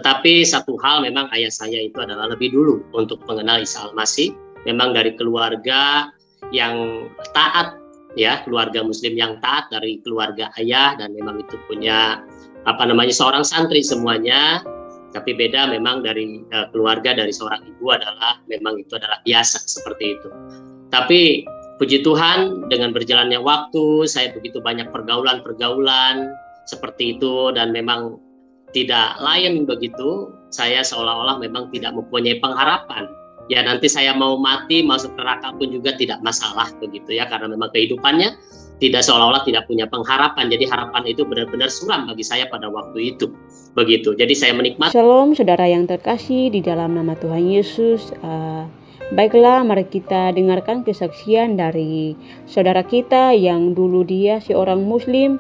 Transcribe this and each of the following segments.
Tetapi satu hal memang ayah saya itu adalah lebih dulu untuk mengenal Isa Al-Masih. Memang dari keluarga yang taat, ya, keluarga Muslim yang taat dari keluarga ayah, dan memang itu punya seorang santri semuanya. Tapi beda memang dari keluarga dari seorang ibu adalah memang itu adalah biasa seperti itu. Tapi puji Tuhan, dengan berjalannya waktu, saya begitu banyak pergaulan seperti itu, dan memang tidak lain begitu. Saya seolah-olah memang tidak mempunyai pengharapan. Ya, nanti saya mau mati, masuk neraka pun juga tidak masalah begitu ya, karena memang kehidupannya tidak, seolah-olah tidak punya pengharapan. Jadi harapan itu benar-benar suram bagi saya pada waktu itu. Begitu. Jadi saya menikmati. Shalom saudara yang terkasih di dalam nama Tuhan Yesus. Baiklah, mari kita dengarkan kesaksian dari saudara kita yang dulu dia seorang Muslim,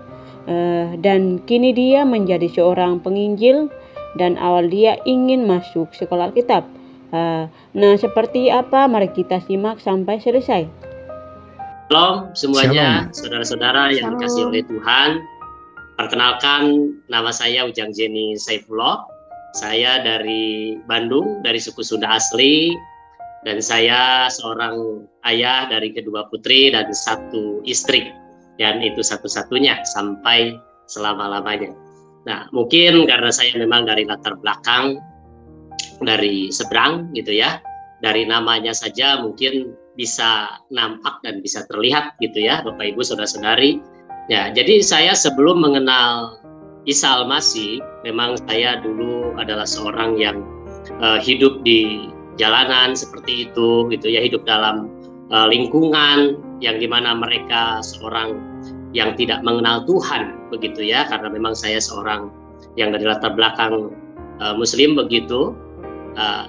dan kini dia menjadi seorang penginjil, dan awal dia ingin masuk sekolah Alkitab. Nah, seperti apa? Mari kita simak sampai selesai. Shalom semuanya, saudara-saudara yang dikasihi oleh Tuhan. Perkenalkan, nama saya Ujang Jeni Saifullah. Saya dari Bandung, dari suku Sunda asli, dan saya seorang ayah dari kedua putri dan satu istri. Dan itu satu-satunya sampai selama-lamanya. Nah, mungkin karena saya memang dari latar belakang dari seberang gitu ya, dari namanya saja mungkin bisa nampak dan bisa terlihat gitu ya, Bapak Ibu Saudara-saudari. Ya, jadi saya sebelum mengenal Isa Al-Masih, memang saya dulu adalah seorang yang hidup di jalanan seperti itu gitu ya, hidup dalam lingkungan yang dimana mereka seorang yang tidak mengenal Tuhan begitu ya, karena memang saya seorang yang dari latar belakang Muslim begitu.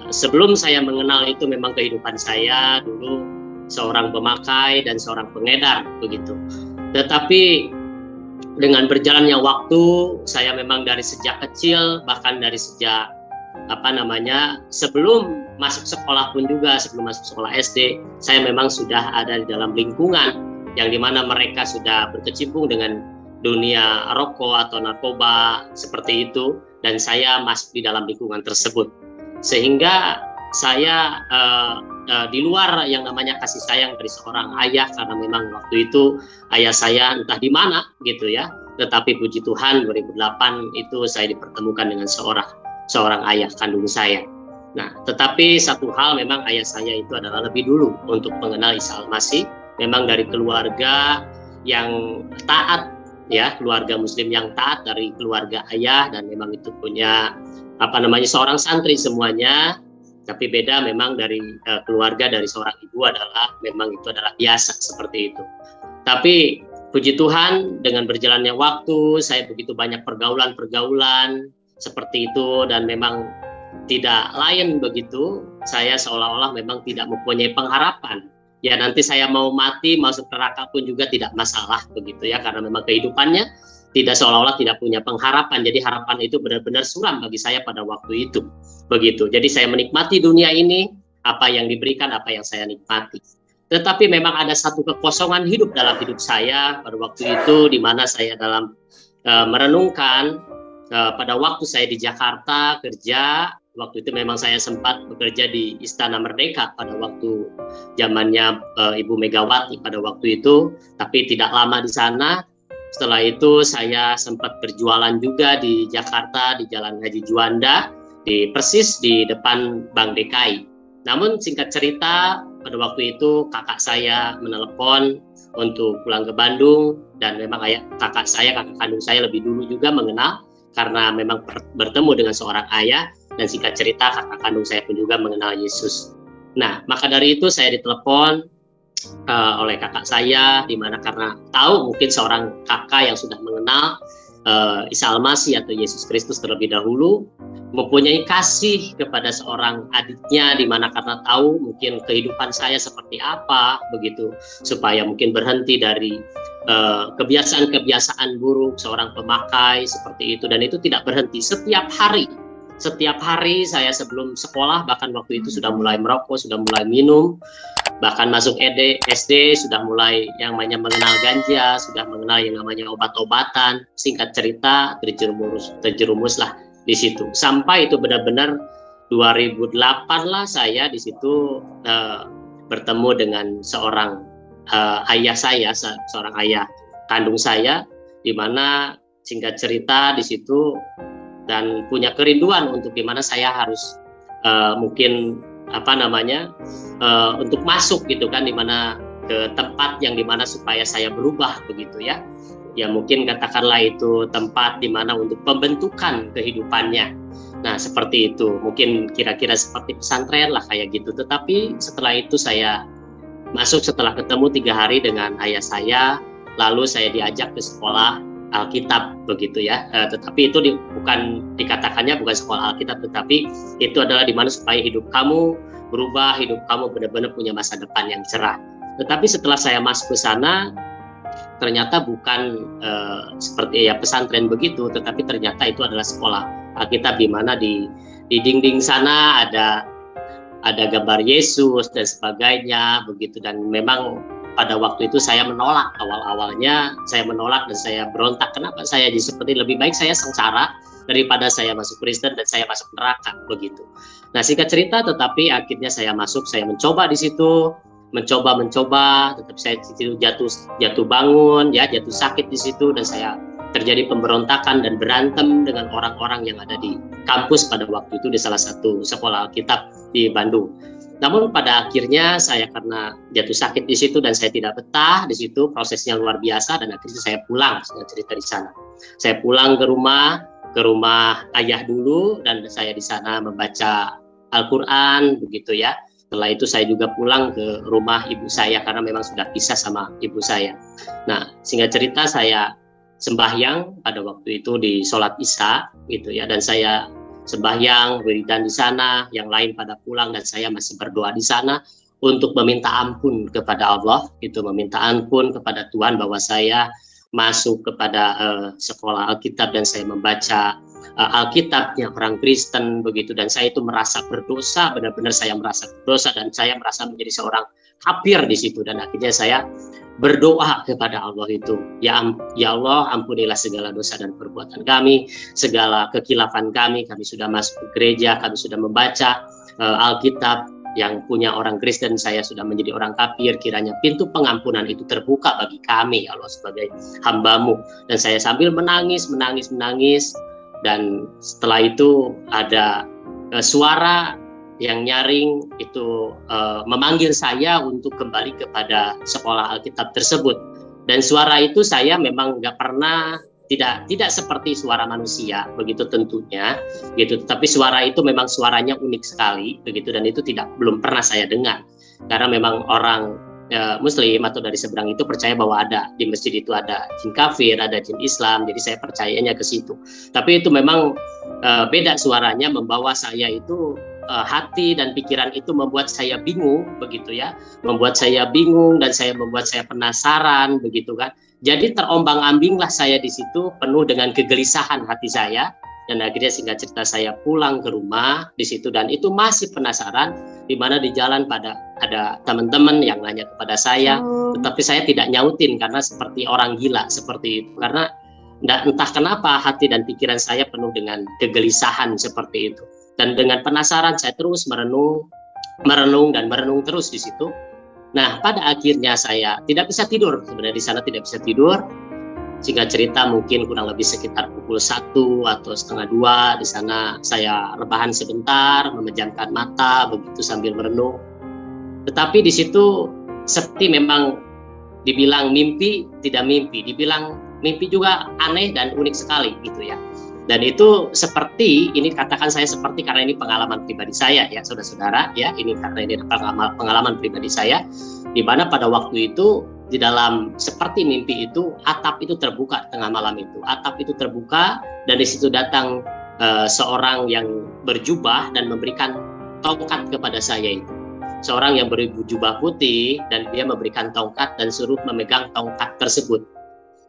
Sebelum saya mengenal itu, memang kehidupan saya dulu seorang pemakai dan seorang pengedar begitu. Tetapi dengan berjalannya waktu, saya memang dari sejak kecil, bahkan dari sejak sebelum masuk sekolah pun juga, sebelum masuk sekolah SD, saya memang sudah ada di dalam lingkungan yang dimana mereka sudah berkecimpung dengan dunia rokok atau narkoba seperti itu, dan saya masuk di dalam lingkungan tersebut, sehingga saya di luar yang namanya kasih sayang dari seorang ayah, karena memang waktu itu ayah saya entah di mana gitu ya, tetapi puji Tuhan 2008 itu saya dipertemukan dengan seorang ayah kandung saya. Nah, tetapi satu hal, memang ayah saya itu adalah lebih dulu untuk mengenal Isa Al-Masih. Memang dari keluarga yang taat, ya, keluarga Muslim yang taat dari keluarga ayah, dan memang itu punya seorang santri semuanya. Tapi beda memang dari keluarga dari seorang ibu adalah memang itu adalah biasa seperti itu. Tapi puji Tuhan, dengan berjalannya waktu, saya begitu banyak pergaulan seperti itu, dan memang tidak lain begitu. Saya seolah-olah memang tidak mempunyai pengharapan. Ya, nanti saya mau mati, masuk neraka pun juga tidak masalah begitu ya, karena memang kehidupannya tidak, seolah-olah tidak punya pengharapan. Jadi harapan itu benar-benar suram bagi saya pada waktu itu begitu. Jadi saya menikmati dunia ini, apa yang diberikan, apa yang saya nikmati. Tetapi memang ada satu kekosongan hidup dalam hidup saya pada waktu itu, di mana saya dalam merenungkan pada waktu saya di Jakarta kerja. Waktu itu memang saya sempat bekerja di Istana Merdeka pada waktu zamannya Ibu Megawati pada waktu itu, tapi tidak lama di sana. Setelah itu saya sempat berjualan juga di Jakarta, di Jalan Haji Juanda, persis di depan Bank DKI. Namun singkat cerita, pada waktu itu kakak saya menelepon untuk pulang ke Bandung, dan memang kakak kandung saya lebih dulu juga mengenal, karena memang bertemu dengan seorang ayah, dan singkat cerita kakak kandung saya pun juga mengenal Yesus. Nah, maka dari itu saya ditelepon oleh kakak saya, di mana karena tahu mungkin seorang kakak yang sudah mengenal Isa Al-Masih atau Yesus Kristus terlebih dahulu, mempunyai kasih kepada seorang adiknya, di mana karena tahu mungkin kehidupan saya seperti apa begitu, supaya mungkin berhenti dari kebiasaan-kebiasaan buruk seorang pemakai seperti itu. Dan itu tidak berhenti. Setiap hari saya sebelum sekolah, bahkan waktu itu sudah mulai merokok, sudah mulai minum, bahkan masuk SD sudah mulai yang namanya mengenal ganja, sudah mengenal yang namanya obat-obatan. Singkat cerita, terjerumuslah di situ. Sampai itu benar-benar 2008 lah saya di situ bertemu dengan seorang ayah saya, seorang ayah kandung saya, di mana singkat cerita di situ dan punya kerinduan untuk gimana saya harus mungkin untuk masuk gitu kan, dimana ke tempat yang dimana supaya saya berubah begitu ya. Ya mungkin katakanlah itu tempat dimana untuk pembentukan kehidupannya. Nah seperti itu, mungkin kira-kira seperti pesantren lah kayak gitu. Tetapi setelah itu saya masuk setelah ketemu 3 hari dengan ayah saya, lalu saya diajak ke sekolah Alkitab begitu ya. Tetapi itu bukan dikatakannya bukan sekolah Alkitab, tetapi itu adalah dimana supaya hidup kamu berubah, hidup kamu benar-benar punya masa depan yang cerah. Tetapi setelah saya masuk ke sana, ternyata bukan seperti ya pesantren begitu, tetapi ternyata itu adalah sekolah Alkitab, di mana di dinding sana ada gambar Yesus dan sebagainya begitu. Dan memang pada waktu itu saya menolak, awalnya saya menolak dan saya berontak, kenapa saya seperti lebih baik saya sengsara daripada saya masuk Kristen dan saya masuk neraka begitu. Nah singkat cerita, tetapi akhirnya saya masuk, saya mencoba di situ, mencoba, tetapi saya jatuh bangun, ya jatuh sakit di situ, dan saya terjadi pemberontakan dan berantem dengan orang-orang yang ada di kampus pada waktu itu di salah satu sekolah Alkitab di Bandung. Namun pada akhirnya saya karena jatuh sakit di situ dan saya tidak betah di situ, prosesnya luar biasa, dan akhirnya saya pulang, saya cerita di sana. Saya pulang ke rumah ayah dulu, dan saya di sana membaca Al-Quran begitu ya. Setelah itu saya juga pulang ke rumah ibu saya karena memang sudah pisah sama ibu saya. Nah, singkat cerita saya sembahyang pada waktu itu di sholat Isya gitu ya, dan saya sembahyang wiridan di sana, yang lain pada pulang dan saya masih berdoa di sana untuk meminta ampun kepada Allah, itu meminta ampun kepada Tuhan bahwa saya masuk kepada sekolah Alkitab dan saya membaca Alkitabnya orang Kristen begitu, dan saya itu merasa berdosa, benar-benar saya merasa berdosa dan saya merasa menjadi seorang kafir di situ. Dan akhirnya saya berdoa kepada Allah itu, ya Allah, ampunilah segala dosa dan perbuatan kami, segala kekilafan kami sudah masuk ke gereja, kami sudah membaca Alkitab yang punya orang Kristen, saya sudah menjadi orang kafir, kiranya pintu pengampunan itu terbuka bagi kami ya Allah sebagai hamba-Mu. Dan saya sambil menangis, dan setelah itu ada suara yang nyaring itu memanggil saya untuk kembali kepada sekolah Alkitab tersebut. Dan suara itu saya memang nggak pernah, tidak seperti suara manusia begitu tentunya gitu, tetapi suara itu memang suaranya unik sekali begitu, dan itu belum pernah saya dengar karena memang orang Muslim atau dari seberang itu percaya bahwa ada di masjid itu ada jin kafir, ada jin Islam, jadi saya percayanya ke situ. Tapi itu memang beda suaranya, membawa saya itu hati dan pikiran itu membuat saya bingung begitu ya, membuat saya bingung dan membuat saya penasaran begitu kan. Jadi terombang-ambinglah saya di situ, penuh dengan kegelisahan hati saya. Dan akhirnya singkat cerita saya pulang ke rumah di situ, dan itu masih penasaran, di mana di jalan ada teman-teman yang nanya kepada saya, tetapi saya tidak nyautin karena seperti orang gila seperti itu, karena entah kenapa hati dan pikiran saya penuh dengan kegelisahan seperti itu. Dan dengan penasaran saya terus merenung terus di situ. Nah, pada akhirnya saya tidak bisa tidur, sebenarnya di sana tidak bisa tidur. Singkat cerita mungkin kurang lebih sekitar pukul 1 atau setengah 2 di sana saya rebahan sebentar, memejamkan mata begitu sambil merenung. Tetapi di situ seperti memang dibilang mimpi, tidak mimpi, dibilang mimpi juga aneh dan unik sekali gitu ya. Dan itu seperti, ini katakan saya seperti karena ini pengalaman pribadi saya ya saudara-saudara ya, ini karena ini pengalaman pribadi saya, di mana pada waktu itu di dalam seperti mimpi itu atap itu terbuka tengah malam itu, atap itu terbuka dan di situ datang seorang yang berjubah dan memberikan tongkat kepada saya itu, seorang yang berjubah putih, dan dia memberikan tongkat dan suruh memegang tongkat tersebut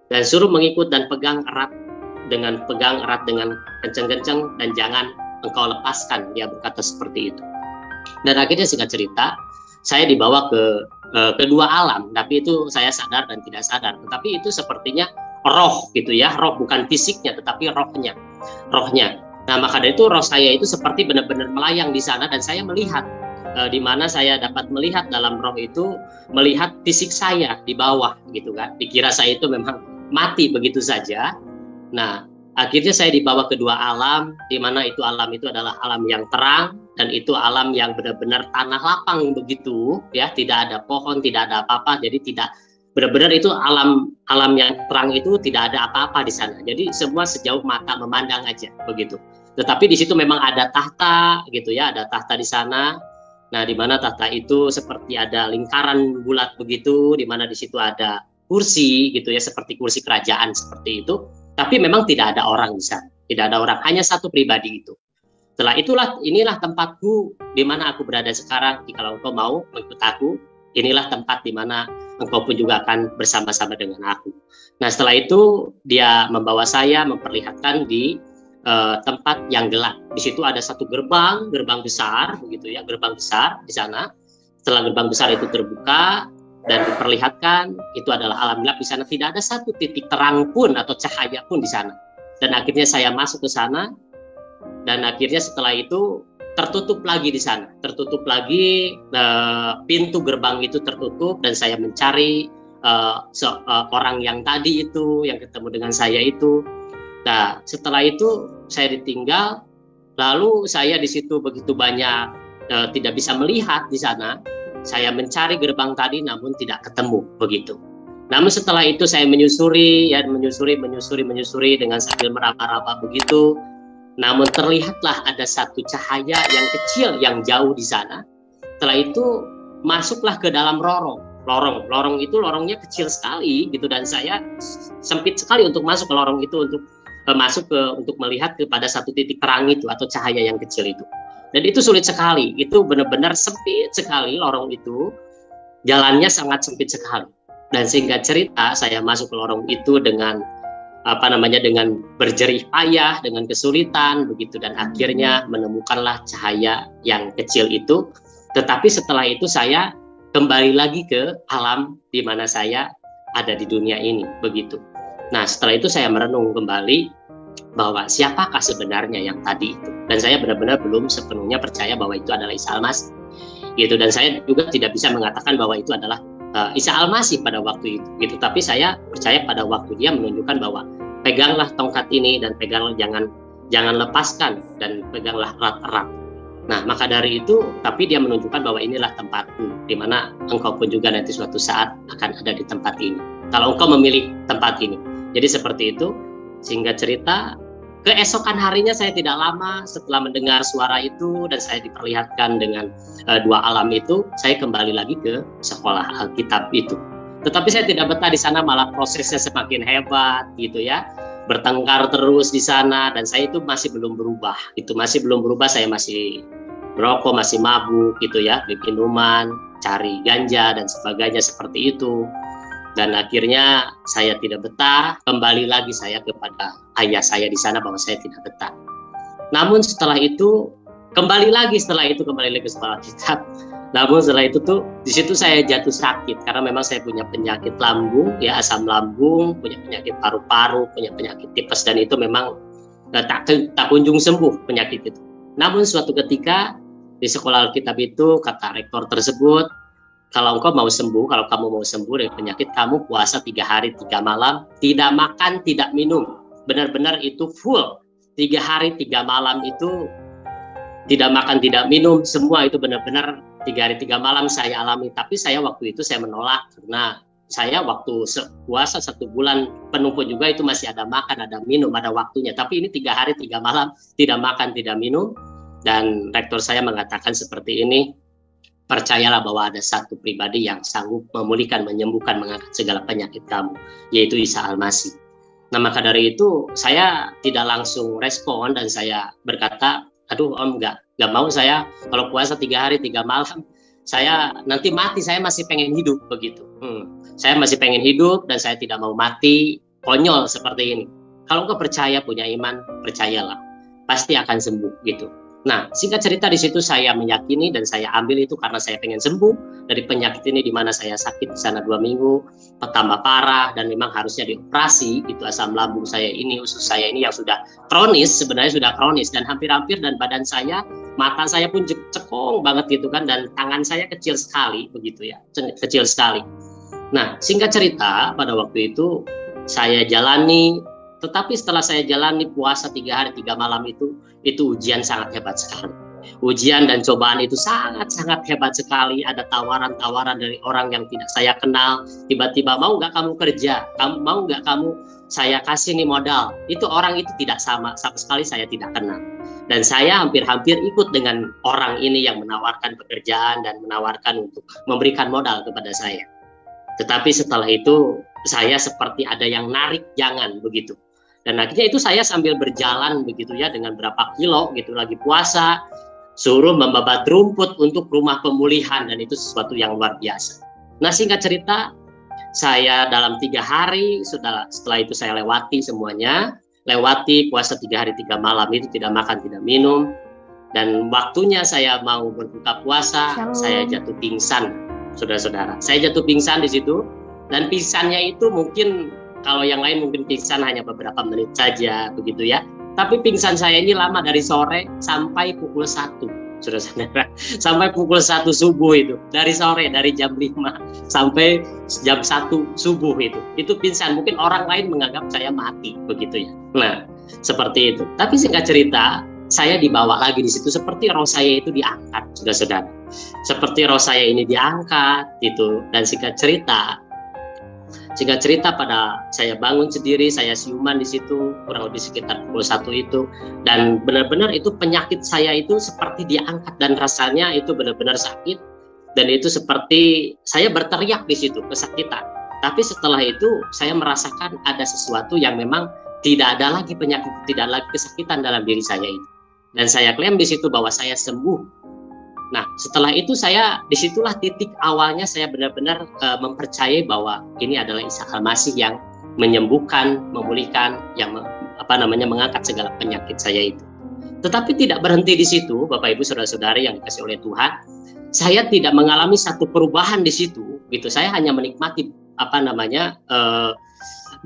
dan suruh mengikut dan pegang erat dengan kencang-kencang dan jangan engkau lepaskan, dia berkata seperti itu. Dan akhirnya singkat cerita saya dibawa ke kedua alam, tapi itu saya sadar dan tidak sadar, tetapi itu sepertinya roh gitu ya, roh bukan fisiknya tetapi rohnya. Nah, maka dari itu roh saya itu seperti benar-benar melayang di sana, dan saya melihat di mana saya dapat melihat dalam roh itu, melihat fisik saya di bawah gitu kan. Dikira saya itu memang mati begitu saja. Nah, akhirnya saya dibawa ke dua alam, di mana itu alam itu adalah alam yang terang, dan itu alam yang benar-benar tanah lapang begitu ya, tidak ada pohon, tidak ada apa-apa, jadi tidak benar-benar itu alam yang terang, itu tidak ada apa-apa di sana. Jadi semua sejauh mata memandang aja begitu. Tetapi di situ memang ada tahta gitu ya, ada tahta di sana. Nah, di mana tahta itu seperti ada lingkaran bulat begitu, di mana di situ ada kursi gitu ya, seperti kursi kerajaan seperti itu. Tapi memang tidak ada orang di sana, tidak ada orang, hanya satu pribadi itu. Setelah inilah tempatku di mana aku berada sekarang. Jika engkau mau mengikut aku, inilah tempat di mana engkau pun juga akan bersama-sama dengan aku. Nah, setelah itu dia membawa saya memperlihatkan di tempat yang gelap. Di situ ada satu gerbang besar begitu ya, gerbang besar di sana. Setelah gerbang besar itu terbuka dan diperlihatkan, itu adalah alam gelap. Di sana tidak ada satu titik terang pun atau cahaya pun di sana. Dan akhirnya saya masuk ke sana, dan akhirnya setelah itu tertutup lagi di sana. Tertutup lagi, pintu gerbang itu tertutup, dan saya mencari orang yang tadi itu, yang ketemu dengan saya itu. Nah, setelah itu saya ditinggal, lalu saya di situ begitu banyak tidak bisa melihat di sana. Saya mencari gerbang tadi, namun tidak ketemu begitu. Namun setelah itu saya menyusuri dengan sambil meraba-raba begitu. Namun terlihatlah ada satu cahaya yang kecil yang jauh di sana. Setelah itu masuklah ke dalam lorong itu, lorongnya kecil sekali gitu, dan saya sempit sekali untuk masuk ke lorong itu, untuk melihat kepada satu titik terang itu atau cahaya yang kecil itu. Dan itu sulit sekali, itu benar-benar sempit sekali lorong itu, jalannya sangat sempit sekali. Dan singkat cerita, saya masuk ke lorong itu dengan dengan berjerih payah, dengan kesulitan begitu, dan akhirnya menemukanlah cahaya yang kecil itu. Tetapi setelah itu saya kembali lagi ke alam di mana saya ada di dunia ini begitu. Nah, setelah itu saya merenung kembali bahwa siapakah sebenarnya yang tadi itu. Dan saya benar-benar belum sepenuhnya percaya bahwa itu adalah Isa Al-Masih. Gitu. Dan saya juga tidak bisa mengatakan bahwa itu adalah Isa Al-Masih pada waktu itu. Gitu. Tapi saya percaya pada waktu dia menunjukkan bahwa peganglah tongkat ini, dan peganglah, jangan lepaskan, dan peganglah erat-erat. Nah, maka dari itu, tapi dia menunjukkan bahwa inilah tempatku, di mana engkau pun juga nanti suatu saat akan ada di tempat ini. Kalau engkau memilih tempat ini. Jadi seperti itu, sehingga cerita, keesokan harinya saya tidak lama setelah mendengar suara itu dan saya diperlihatkan dengan dua alam itu, saya kembali lagi ke sekolah Alkitab itu. Tetapi saya tidak betah di sana, malah prosesnya semakin hebat gitu ya. Bertengkar terus di sana, dan saya itu masih belum berubah. Saya masih merokok, masih mabuk gitu ya, beli minuman, cari ganja dan sebagainya seperti itu. Dan akhirnya saya tidak betah, kembali lagi saya kepada ayah saya di sana bahwa saya tidak betah. Namun setelah itu kembali lagi ke sekolah Alkitab. Namun setelah itu di situ saya jatuh sakit karena memang saya punya penyakit lambung, ya, asam lambung, punya penyakit paru-paru, punya penyakit tipes, dan itu memang tak kunjung sembuh penyakit itu. Namun suatu ketika di sekolah Alkitab itu kata rektor tersebut, kalau kamu mau sembuh dari penyakit, kamu puasa 3 hari 3 malam, tidak makan, tidak minum. Benar-benar itu full. 3 hari 3 malam itu tidak makan, tidak minum, semua itu benar-benar 3 hari 3 malam saya alami. Tapi saya waktu itu saya menolak, karena saya waktu puasa 1 bulan penuh pun juga itu masih ada makan, ada minum, ada waktunya. Tapi ini 3 hari 3 malam tidak makan, tidak minum. Dan rektor saya mengatakan seperti ini, percayalah bahwa ada satu pribadi yang sanggup memulihkan, menyembuhkan, mengangkat segala penyakit kamu, yaitu Isa Al-Masih. Nah, maka dari itu saya tidak langsung respon, dan saya berkata, aduh om, nggak mau saya kalau puasa 3 hari 3 malam, saya nanti mati, saya masih pengen hidup begitu. Saya masih pengen hidup dan saya tidak mau mati konyol seperti ini. Kalau engkau percaya, punya iman, percayalah, pasti akan sembuh gitu. Nah, singkat cerita di situ saya meyakini dan saya ambil itu karena saya pengen sembuh dari penyakit ini, di mana saya sakit di sana 2 minggu, tambah parah dan memang harusnya dioperasi. Itu asam lambung saya ini, usus saya ini yang sudah kronis, sebenarnya sudah kronis dan hampir-hampir, dan badan saya, mata saya pun cekong banget gitu kan, dan tangan saya kecil sekali begitu ya, kecil sekali. Nah, singkat cerita pada waktu itu saya jalani. Tetapi setelah saya jalani puasa 3 hari 3 malam itu ujian sangat hebat sekali. Ujian dan cobaan itu sangat-sangat hebat sekali. Ada tawaran-tawaran dari orang yang tidak saya kenal. Tiba-tiba, mau nggak kamu kerja? Mau nggak kamu saya kasih nih modal? Itu orang itu tidak sama sekali saya tidak kenal. Dan saya hampir-hampir ikut dengan orang ini yang menawarkan pekerjaan dan menawarkan untuk memberikan modal kepada saya. Tetapi setelah itu saya seperti ada yang narik jangan begitu. Dan akhirnya itu saya sambil berjalan begitu ya, dengan berapa kilo gitu, lagi puasa, suruh membabat rumput untuk rumah pemulihan, dan itu sesuatu yang luar biasa. Nah, singkat cerita, saya dalam 3 hari setelah itu saya lewati semuanya, lewati puasa 3 hari 3 malam itu, tidak makan tidak minum, dan waktunya saya mau berbuka puasa, saya jatuh pingsan, saudara-saudara. Saya jatuh pingsan di situ, dan pingsannya itu mungkin kalau yang lain mungkin pingsan hanya beberapa menit saja begitu ya. Tapi pingsan saya ini lama, dari sore sampai pukul 1, saudara-saudara. Sampai pukul 1 subuh itu. Dari sore, dari jam 5 sampai jam 1 subuh itu. Itu pingsan. Mungkin orang lain menganggap saya mati begitu ya. Nah, seperti itu. Tapi singkat cerita, saya dibawa lagi di situ, seperti roh saya itu diangkat, saudara-saudara. Seperti roh saya ini diangkat gitu. Dan singkat cerita pada saya bangun sendiri, saya siuman di situ kurang lebih sekitar pukul 1 itu, dan benar-benar itu penyakit saya itu seperti diangkat, dan rasanya itu benar-benar sakit, dan itu seperti saya berteriak di situ kesakitan. Tapi setelah itu saya merasakan ada sesuatu yang memang tidak ada lagi penyakit, tidak lagi kesakitan dalam diri saya itu, dan saya klaim di situ bahwa saya sembuh. Nah, setelah itu disitulah titik awalnya saya benar-benar mempercayai bahwa ini adalah Isa Al-Masih yang menyembuhkan, memulihkan, yang mengangkat segala penyakit saya itu. Tetapi tidak berhenti di situ, Bapak Ibu saudara-saudari yang dikasihi oleh Tuhan. Saya tidak mengalami satu perubahan di situ, gitu. Saya hanya menikmati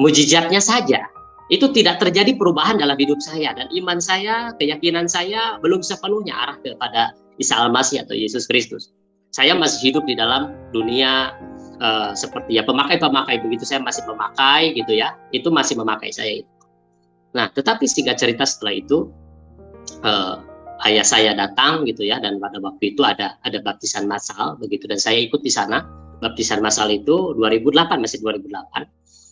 mujizatnya saja. Itu tidak terjadi perubahan dalam hidup saya, dan iman saya, keyakinan saya belum sepenuhnya arah kepada Isa Al-Masih atau Yesus Kristus. Saya masih hidup di dalam dunia seperti ya pemakai begitu. Saya masih memakai gitu ya. Itu masih memakai saya itu. Nah, tetapi singkat cerita setelah itu ayah saya datang gitu ya, dan pada waktu itu ada baptisan massal begitu, dan saya ikut di sana. Baptisan massal itu 2008, masih 2008.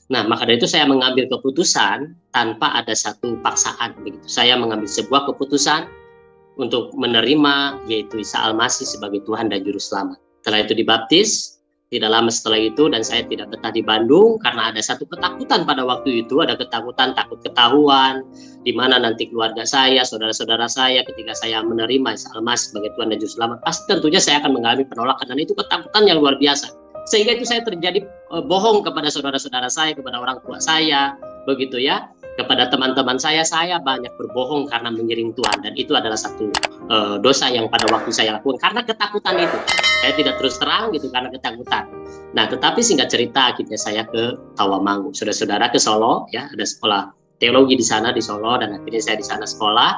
Nah, maka dari itu saya mengambil keputusan tanpa ada satu paksaan begitu. Saya mengambil sebuah keputusan untuk menerima yaitu Isa Al-Masih sebagai Tuhan dan Juru Selamat. Setelah itu dibaptis, tidak lama setelah itu, dan saya tidak betah di Bandung karena ada satu ketakutan pada waktu itu, ada ketakutan, takut ketahuan, di mana nanti keluarga saya, saudara-saudara saya, ketika saya menerima Isa Al-Masih sebagai Tuhan dan Juru Selamat, pasti tentunya saya akan mengalami penolakan, dan itu ketakutan yang luar biasa. Sehingga itu saya terjadi bohong kepada saudara-saudara saya, kepada orang tua saya, begitu ya. Kepada teman-teman saya banyak berbohong karena mengiring Tuhan, dan itu adalah satu dosa yang pada waktu saya lakukan karena ketakutan itu. Saya tidak terus terang gitu karena ketakutan. Nah, tetapi singkat cerita akhirnya saya ke Tawangmangu, saudara-saudara, ke Solo ya, ada sekolah teologi di sana di Solo, dan akhirnya saya di sana sekolah.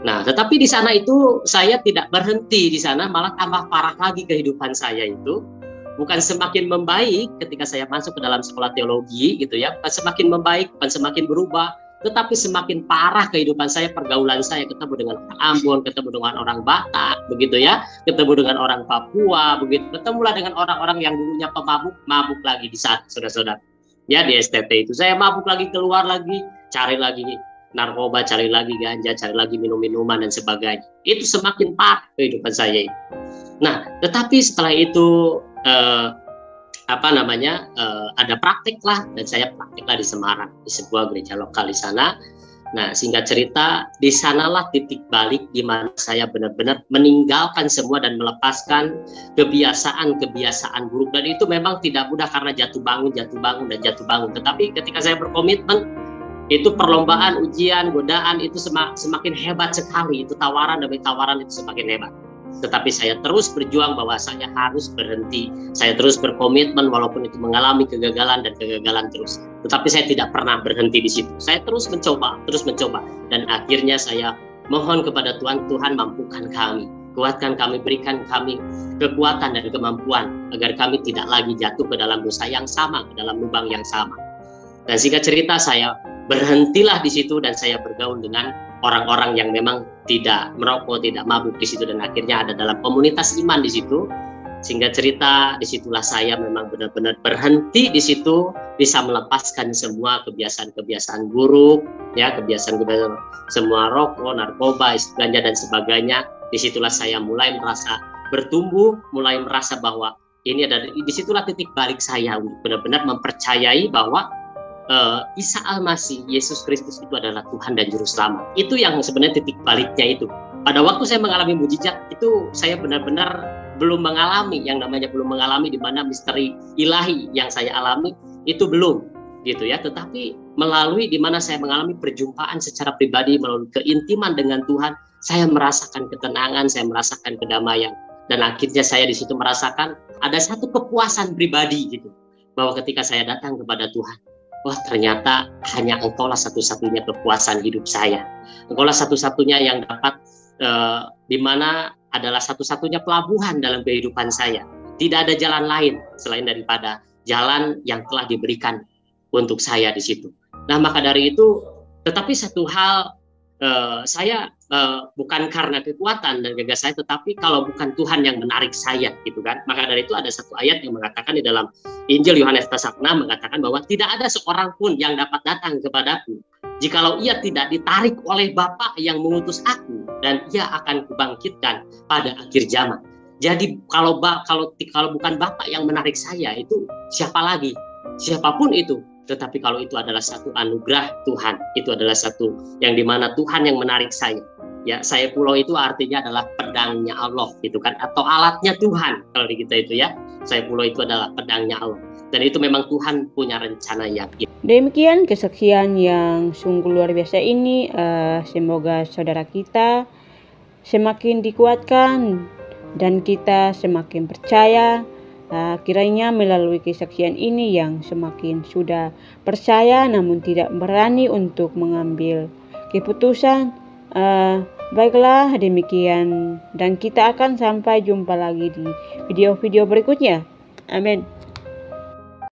Nah, tetapi di sana itu saya tidak berhenti di sana, malah tambah parah lagi kehidupan saya itu. Bukan semakin membaik ketika saya masuk ke dalam sekolah teologi gitu ya, bukan semakin membaik, bukan semakin berubah, tetapi semakin parah kehidupan saya, pergaulan saya, ketemu dengan orang Ambon, ketemu dengan orang Batak begitu ya, ketemu dengan orang Papua begitu, ketemulah dengan orang-orang yang dulunya pemabuk lagi di saat saudara-saudara ya, di STT itu saya mabuk lagi, keluar lagi, cari lagi narkoba, cari lagi ganja, cari lagi minum-minuman dan sebagainya. Itu semakin parah kehidupan saya itu. Nah, tetapi setelah itu ada praktek lah, dan saya praktek lah di Semarang, di sebuah gereja lokal di sana. Nah, singkat cerita, di sanalah titik balik di mana saya benar-benar meninggalkan semua dan melepaskan kebiasaan buruk, dan itu memang tidak mudah karena jatuh bangun. Tetapi ketika saya berkomitmen, Itu perlombaan, ujian, godaan itu semakin hebat sekali. Itu tawaran demi tawaran itu semakin hebat. Tetapi saya terus berjuang bahwa saya harus berhenti. Saya terus berkomitmen walaupun itu mengalami kegagalan dan kegagalan terus. Tetapi saya tidak pernah berhenti di situ. Saya terus mencoba. Dan akhirnya saya mohon kepada Tuhan, Tuhan mampukan kami. Kuatkan kami, berikan kami kekuatan dan kemampuan agar kami tidak lagi jatuh ke dalam dosa yang sama, ke dalam lubang yang sama. Dan singkat cerita, saya berhentilah di situ dan saya bergaul dengan orang-orang yang memang tidak merokok, tidak mabuk di situ, dan akhirnya ada dalam komunitas iman di situ. Singkat cerita, disitulah saya memang benar-benar berhenti di situ, bisa melepaskan semua kebiasaan-kebiasaan buruk, ya, kebiasaan-kebiasaan semua rokok, narkoba, ganja dan sebagainya. Disitulah saya mulai merasa bertumbuh, mulai merasa bahwa ini adalah, disitulah titik balik saya benar-benar mempercayai bahwa Isa Al-Masih, Yesus Kristus itu adalah Tuhan dan Juru Selamat. Itu yang sebenarnya titik baliknya itu. Pada waktu saya mengalami mujizat itu, saya benar-benar belum mengalami di mana misteri ilahi yang saya alami itu belum, gitu ya. Tetapi melalui di mana saya mengalami perjumpaan secara pribadi, melalui keintiman dengan Tuhan, saya merasakan ketenangan, saya merasakan kedamaian, dan akhirnya saya di situ merasakan ada satu kepuasan pribadi gitu, bahwa ketika saya datang kepada Tuhan, wah ternyata hanya Engkaulah satu-satunya kepuasan hidup saya. Engkaulah satu-satunya yang dapat di mana adalah satu-satunya pelabuhan dalam kehidupan saya. Tidak ada jalan lain selain daripada jalan yang telah diberikan untuk saya di situ. Nah, maka dari itu, tetapi satu hal, saya bukan karena kekuatan dan gagah saya, tetapi kalau bukan Tuhan yang menarik saya, gitu kan. Maka dari itu ada satu ayat yang mengatakan di dalam Injil Yohanes pasal 6 mengatakan bahwa tidak ada seorang pun yang dapat datang kepadaku jikalau ia tidak ditarik oleh Bapa yang mengutus aku, dan ia akan kubangkitkan pada akhir zaman. Jadi kalau bukan Bapa yang menarik saya, itu siapa lagi? Siapapun itu. Tetapi kalau itu adalah satu anugerah Tuhan, itu adalah satu yang dimana Tuhan yang menarik saya. Ya, saya pulau itu artinya adalah pedangnya Allah, gitu kan, atau alatnya Tuhan kalau di kita itu ya. Saya pulau itu adalah pedangnya Allah, dan itu memang Tuhan punya rencana yang indah. Demikian kesaksian yang sungguh luar biasa ini. Semoga saudara kita semakin dikuatkan dan kita semakin percaya. Kiranya melalui kesaksian ini yang semakin sudah percaya namun tidak berani untuk mengambil keputusan. Baiklah, demikian, dan kita akan sampai jumpa lagi di video-video berikutnya. Amin.